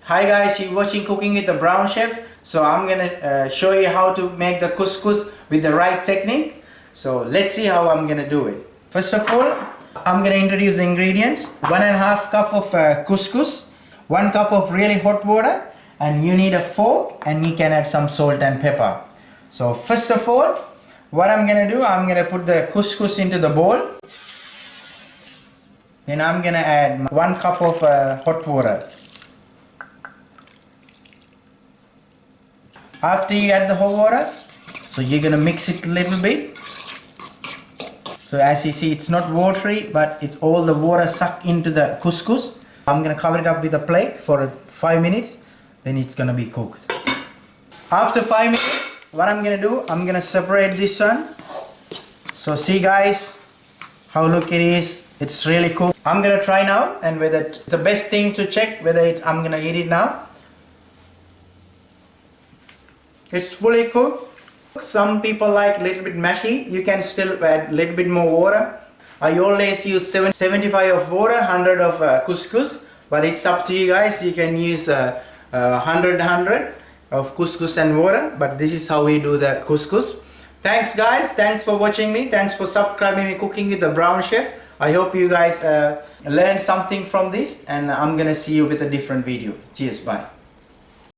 Hi guys, you're watching Cooking with the Brown Chef. So I'm gonna show you how to make the couscous with the right technique. So let's see how I'm gonna do it. First of all, I'm gonna introduce the ingredients. 1.5 cup of couscous, 1 cup of really hot water, and you need a fork, and you can add some salt and pepper. So first of all, what I'm gonna do, I'm gonna put the couscous into the bowl. Then I'm gonna add 1 cup of hot water. After you add the hot water, so you're gonna mix it a little bit. So as you see, it's not watery, but it's all the water sucked into the couscous. I'm gonna cover it up with a plate for 5 minutes, then it's gonna be cooked. After 5 minutes, what I'm gonna do, I'm gonna separate this one. So see guys, how look it is. It's really cool. I'm gonna try now, and whether it's the best thing to check whether I'm gonna eat it now. It's fully cooked. Some people like a little bit mushy. You can still add a little bit more water. I always use 75 of water, 100 of couscous, but it's up to you guys. You can use 100 of couscous and water, but this is how we do the couscous. Thanks guys, thanks for watching me, thanks for subscribing me Cooking with the Brown Chef. I hope you guys learned something from this, and I'm gonna see you with a different video. Cheers, bye.